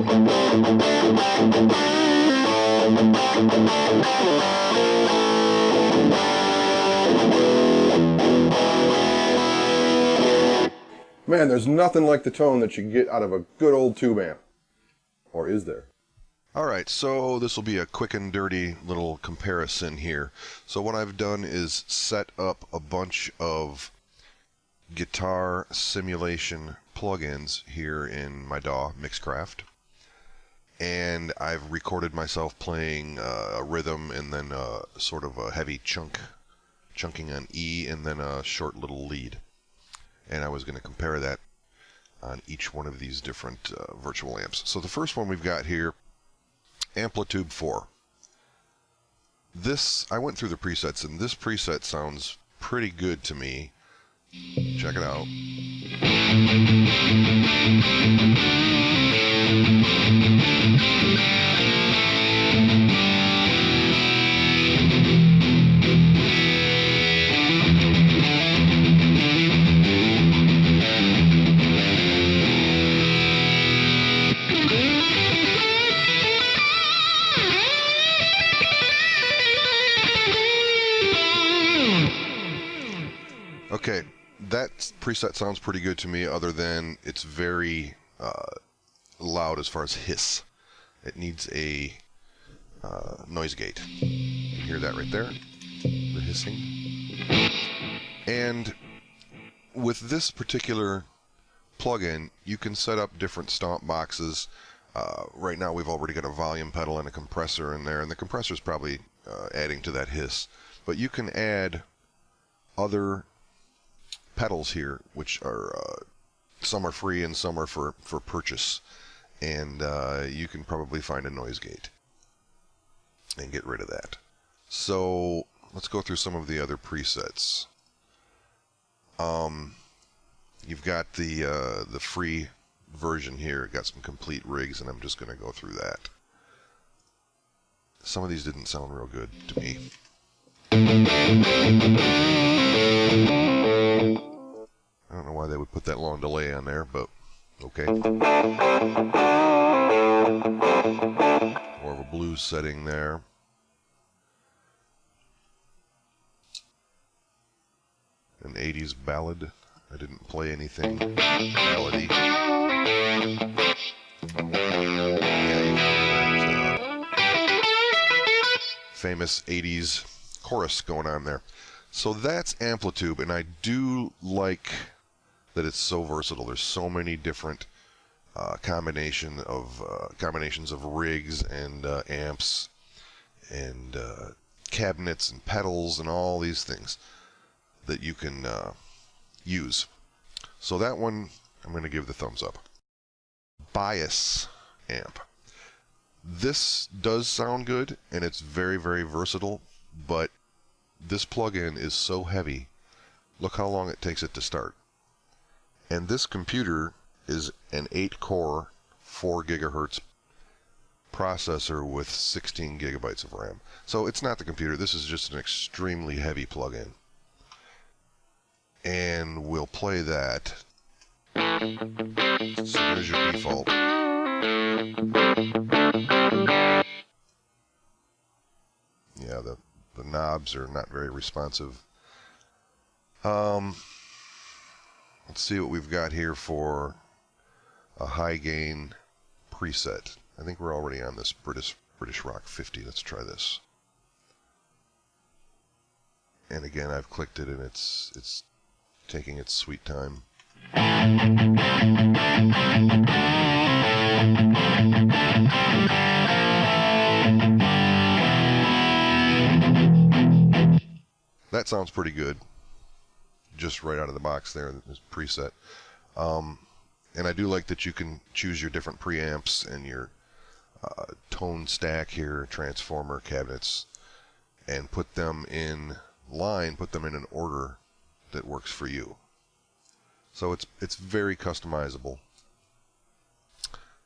Man, there's nothing like the tone that you get out of a good old tube amp. Or is there? Alright, so this will be a quick and dirty little comparison here. So what I've done is set up a bunch of guitar simulation plugins here in my DAW, Mixcraft. And I've recorded myself playing a rhythm and then sort of a heavy chunking on E and then a short little lead. And I was going to compare that on each one of these different virtual amps. So the first one we've got here, Amplitube 4. This, I went through the presets, and this preset sounds pretty good to me. Check it out. Okay, that preset sounds pretty good to me, other than it's very loud as far as hiss. It needs a noise gate. You can hear that right there, the hissing. And with this particular plugin, you can set up different stomp boxes. Right now we've already got a volume pedal and a compressor in there, and the compressor is probably adding to that hiss. But you can add other pedals here, which are some are free and some are for purchase, and you can probably find a noise gate and get rid of that. So let's go through some of the other presets. You've got the free version here. Got some complete rigs, and I'm just going to go through that. Some of these didn't sound real good to me. I don't know why they would put that long delay on there, but okay. More of a blues setting there. An 80s ballad. I didn't play anything ballady. Famous 80s chorus going on there. So that's Amplitube, and I do like that it's so versatile. There's so many different combinations of rigs and amps and cabinets and pedals and all these things that you can use. So that one I'm going to give the thumbs up. Bass Amp. This does sound good, and it's very, very versatile, but this plugin is so heavy. Look how long it takes it to start. And this computer is an 8-core, 4 gigahertz processor with 16 gigabytes of RAM. So it's not the computer. This is just an extremely heavy plugin. And we'll play that. So there's your default. Yeah, the knobs are not very responsive. Let's see what we've got here for a high gain preset. I think we're already on this British Rock 50. Let's try this. And again, I've clicked it, and it's taking its sweet time. That sounds pretty good, just right out of the box there, this preset. And I do like that you can choose your different preamps and your tone stack here, transformer cabinets, and put them in line, put them in an order that works for you. So it's very customizable.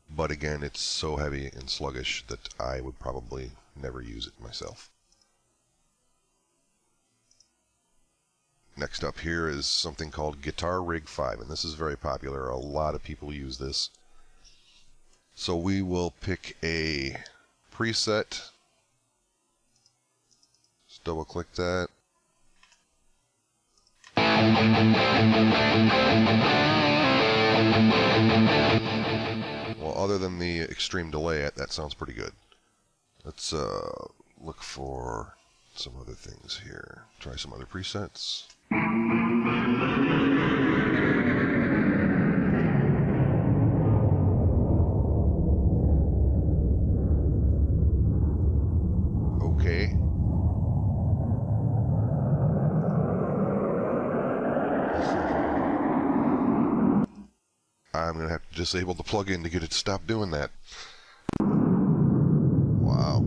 But again, it's so heavy and sluggish that I would probably never use it myself. Next up here is something called Guitar Rig 5, and this is very popular. A lot of people use this. So we will pick a preset. Just double click that. Well, other than the extreme delay, that sounds pretty good. Let's look for some other things here. Try some other presets. Okay. I'm going to have to disable the plugin to get it to stop doing that. Wow.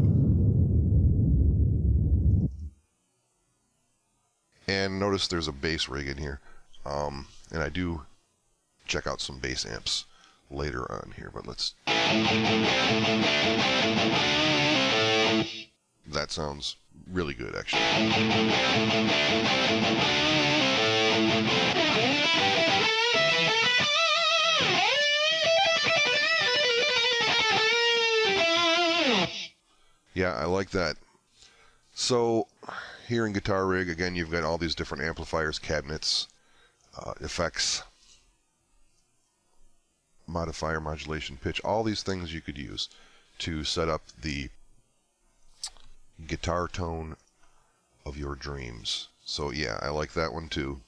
And notice there's a bass rig in here. And I do check out some bass amps later on here, but let's... That sounds really good, actually. Yeah, I like that. So, here in Guitar Rig, again, you've got all these different amplifiers, cabinets, effects, modifier, modulation, pitch, all these things you could use to set up the guitar tone of your dreams. So yeah, I like that one too.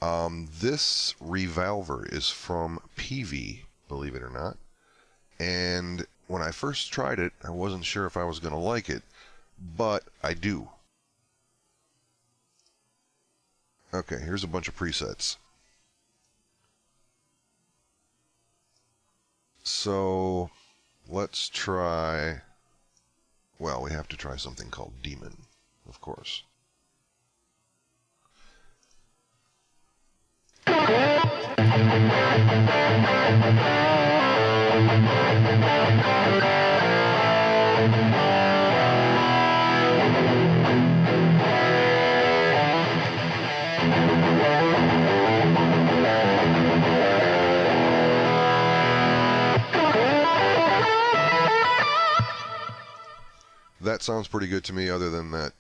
This Revalver is from Peavey, believe it or not. And when I first tried it, I wasn't sure if I was going to like it, but I do. Okay, here's a bunch of presets. So let's try, well, we have to try something called Demon, of course. That sounds pretty good to me, other than that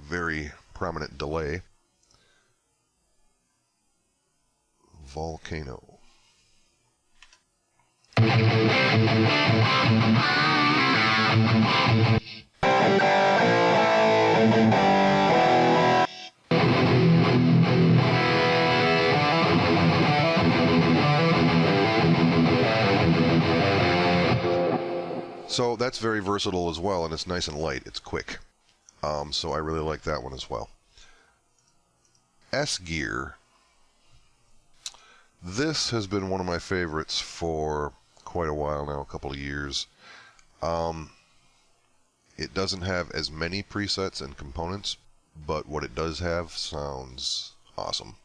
very prominent delay. Volcano. So that's very versatile as well, and it's nice and light. It's quick. So I really like that one as well. S-Gear. This has been one of my favorites for quite a while now, a couple of years. It doesn't have as many presets and components, but what it does have sounds awesome.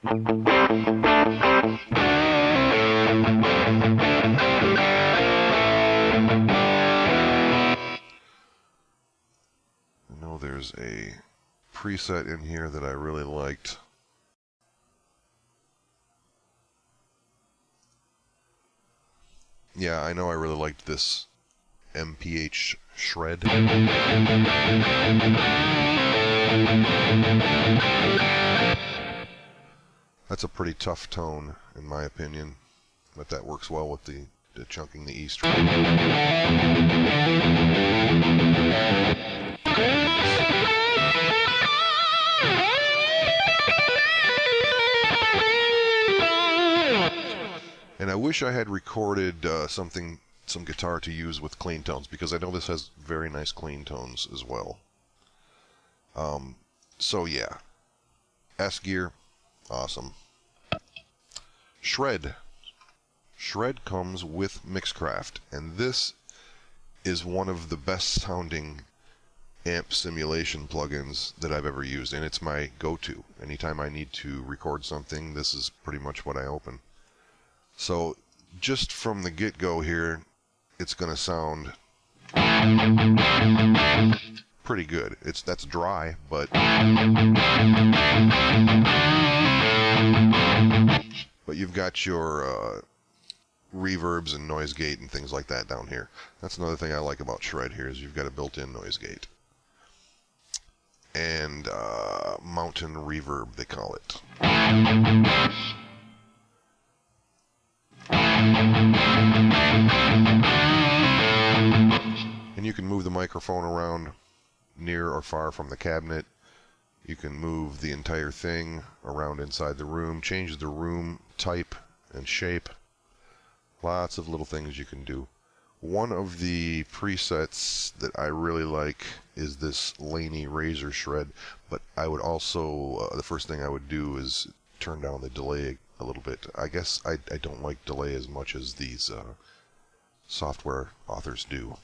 I know there's a preset in here that I really liked. Yeah, I know I really liked this MPH shred. That's a pretty tough tone, in my opinion, but that works well with the chunking the E string. And I wish I had recorded some guitar to use with clean tones, because I know this has very nice clean tones as well. So yeah, S-Gear, awesome. Shred. Shred comes with Mixcraft, and this is one of the best sounding amp simulation plugins that I've ever used, and it's my go-to. Anytime I need to record something, this is pretty much what I open. So just from the get-go here, it's going to sound pretty good. That's dry, but you've got your reverbs and noise gate and things like that down here. That's another thing I like about Shred here, is you've got a built-in noise gate. And mountain reverb, they call it. And you can move the microphone around near or far from the cabinet. You can move the entire thing around inside the room, change the room type and shape. Lots of little things you can do. One of the presets that I really like is this Laney Razor Shred, but I would also, the first thing I would do is turn down the delay a little bit. I guess I don't like delay as much as these software authors do.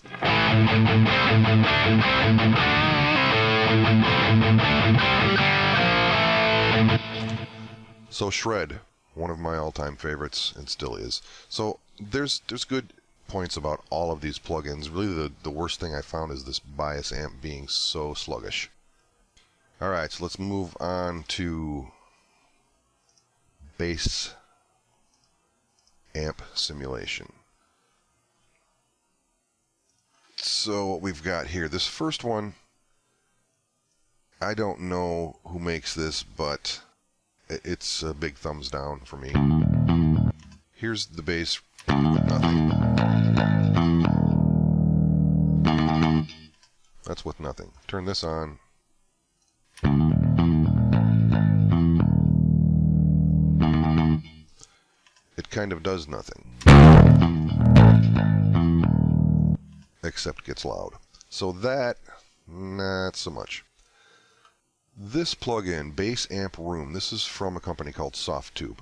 So Shred, one of my all-time favorites, and still is. So there's good points about all of these plugins. Really the worst thing I found is this bias amp being so sluggish. Alright, so let's move on to bass amp simulation. So what we've got here, this first one, I don't know who makes this, but it's a big thumbs down for me. Here's the bass with nothing. That's with nothing. Turn this on. It kind of does nothing. Except gets loud. So that, not so much. This plugin, Bass Amp Room, this is from a company called Softube.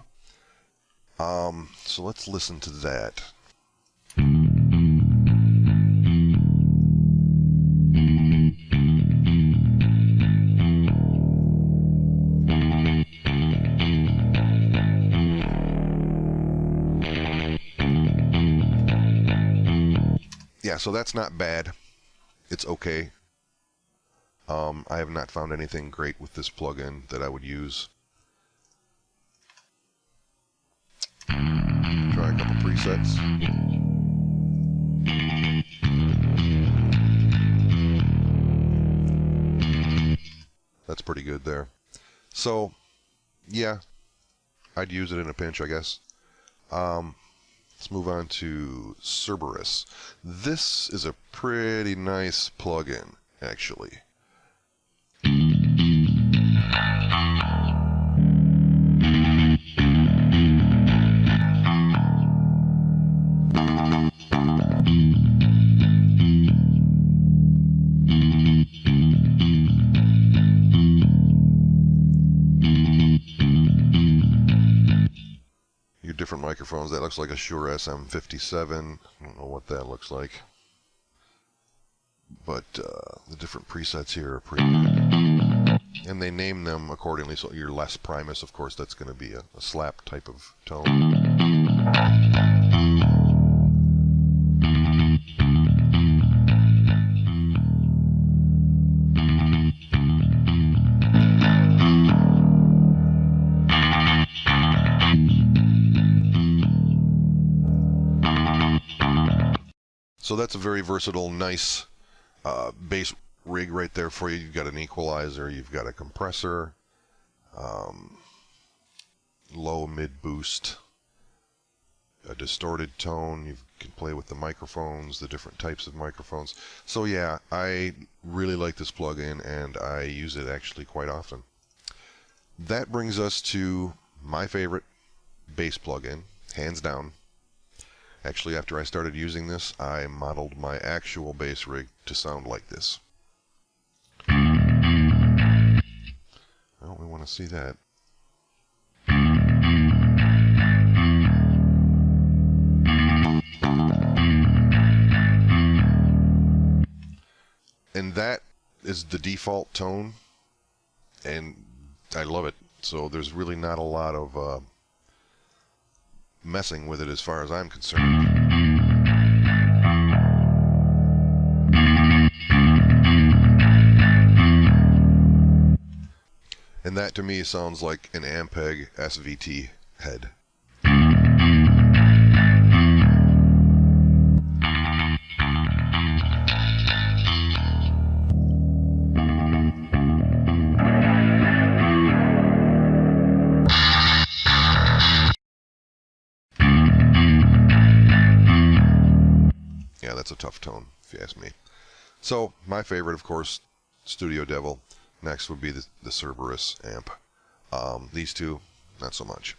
So let's listen to that. Yeah, so that's not bad. It's okay. I have not found anything great with this plugin that I would use. Try a couple presets. That's pretty good there. So, yeah, I'd use it in a pinch, I guess. Let's move on to Cerberus. This is a pretty nice plugin, actually. Your different microphones. That looks like a Shure SM57. I don't know what that looks like. But the different presets here are pretty good. And they name them accordingly. So your less Primus, of course, that's going to be a slap type of tone. So that's a very versatile, nice bass rig right there for you. You've got an equalizer, you've got a compressor, low, mid boost, a distorted tone. You can play with the microphones, the different types of microphones. So yeah, I really like this plugin and I use it actually quite often. That brings us to my favorite bass plugin, hands down. Actually, after I started using this, I modeled my actual bass rig to sound like this. Well, we want to see that. And that is the default tone, and I love it. So there's really not a lot of messing with it as far as I'm concerned. And that to me sounds like an Ampeg SVT head. yeah, that's a tough tone, if you ask me. So, my favorite, of course, Studio Devil. Next would be the Cerberus amp. These two, not so much.